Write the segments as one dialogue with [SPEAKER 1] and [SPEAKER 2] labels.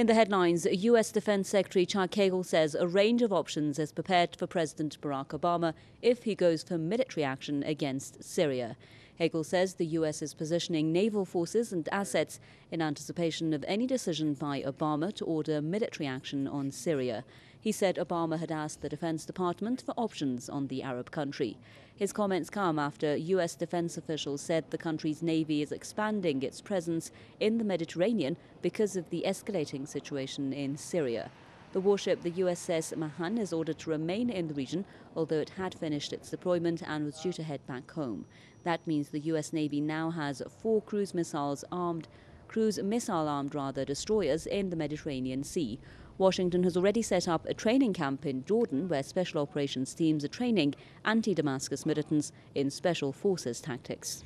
[SPEAKER 1] In the headlines, U.S. Defense Secretary Chuck Hagel says a range of options is prepared for President Barack Obama if he goes for military action against Syria. Hagel says the U.S. is positioning naval forces and assets in anticipation of any decision by Obama to order military action on Syria. He said Obama had asked the Defense Department for options on the Arab country. His comments come after U.S. defense officials said the country's Navy is expanding its presence in the Mediterranean because of the escalating situation in Syria. The warship, the USS Mahan, is ordered to remain in the region, although it had finished its deployment and was due to head back home. That means the U.S. Navy now has 4 cruise missile-armed destroyers in the Mediterranean Sea. Washington has already set up a training camp in Jordan where special operations teams are training anti-Damascus militants in special forces tactics.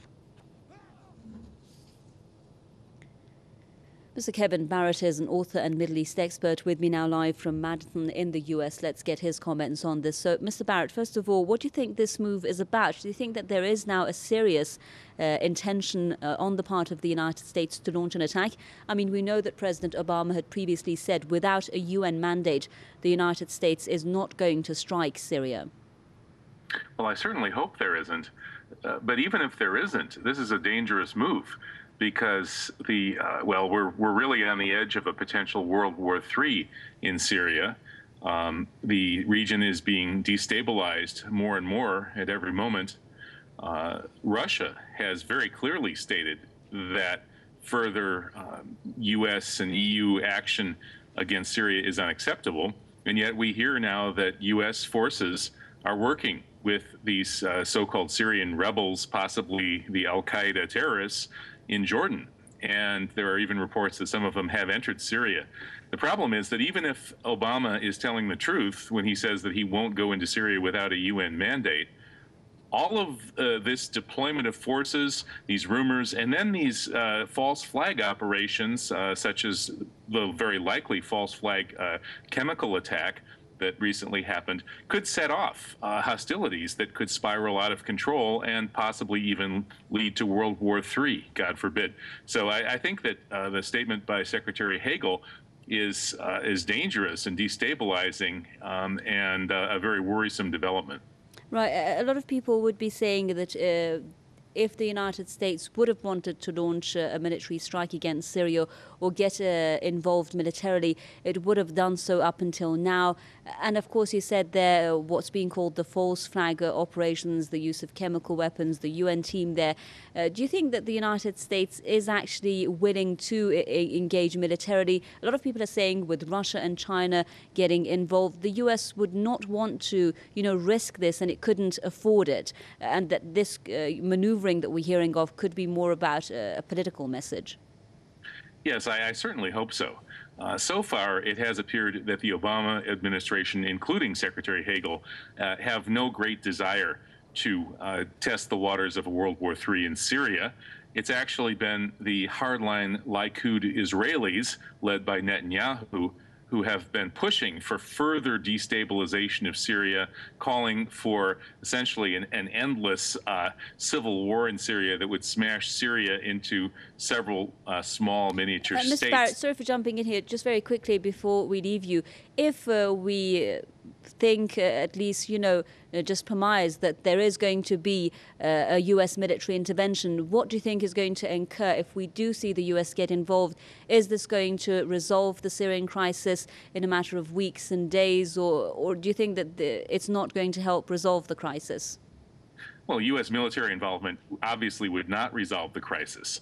[SPEAKER 1] Mr. Kevin Barrett is an author and Middle East expert with me now live from Madison in the US. Let's get his comments on this. So, Mr. Barrett, first of all, what do you think this move is about? Do you think that there is now a serious intention on the part of the United States to launch an attack? I mean, we know that President Obama had previously said without a UN mandate, the United States is not going to strike Syria.
[SPEAKER 2] Well, I certainly hope there isn't. But even if there isn't, this is a dangerous move, because we're really on the edge of a potential World War III in Syria. The region is being destabilized more and more at every moment. Russia has very clearly stated that further U.S. and EU action against Syria is unacceptable, and yet we hear now that U.S. forces are working with these so-called Syrian rebels, possibly the al-Qaeda terrorists, in Jordan, and there are even reports that some of them have entered Syria. The problem is that even if Obama is telling the truth when he says that he won't go into Syria without a UN mandate, all of this deployment of forces, these rumors, and then these false flag operations, such as the very likely false flag chemical attack that recently happened, could set off hostilities that could spiral out of control and possibly even lead to World War III, God forbid. So I think that the statement by Secretary Hagel is dangerous and destabilizing and a very worrisome development.
[SPEAKER 1] Right. A lot of people would be saying that if the United States would have wanted to launch a military strike against Syria or get involved militarily, it would have done so up until now. And of course, you said there what's being called the false flag operations, the use of chemical weapons, the UN team there. Do you think that the United States is actually willing to engage militarily? A lot of people are saying with Russia and China getting involved, the US would not want to, risk this, and it couldn't afford it. And that this maneuvering that we're hearing of could be more about a political message.
[SPEAKER 2] Yes, I certainly hope so. So far, it has appeared that the Obama administration, including Secretary Hagel, have no great desire to test the waters of a World War III in Syria. It's actually been the hardline Likud Israelis, led by Netanyahu, who have been pushing for further destabilization of Syria, calling for essentially an endless civil war in Syria that would smash Syria into several small miniature states.
[SPEAKER 1] Mr. Barrett, sorry for jumping in here, just very quickly before we leave you. If we think, at least, just premise that there is going to be a U.S. military intervention, what do you think is going to incur if we do see the U.S. get involved? Is this going to resolve the Syrian crisis in a matter of weeks and days, or do you think that it's not going to help resolve the crisis?
[SPEAKER 2] Well, U.S. military involvement obviously would not resolve the crisis.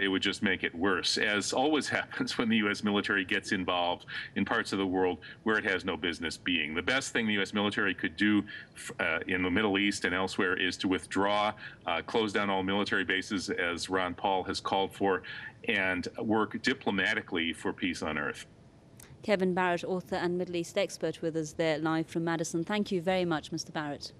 [SPEAKER 2] It would just make it worse, as always happens when the U.S. military gets involved in parts of the world where it has no business being. The best thing the U.S. military could do in the Middle East and elsewhere is to withdraw, close down all military bases, as Ron Paul has called for, and work diplomatically for peace on earth.
[SPEAKER 1] Kevin Barrett, author and Middle East expert, with us there live from Madison. Thank you very much, Mr. Barrett.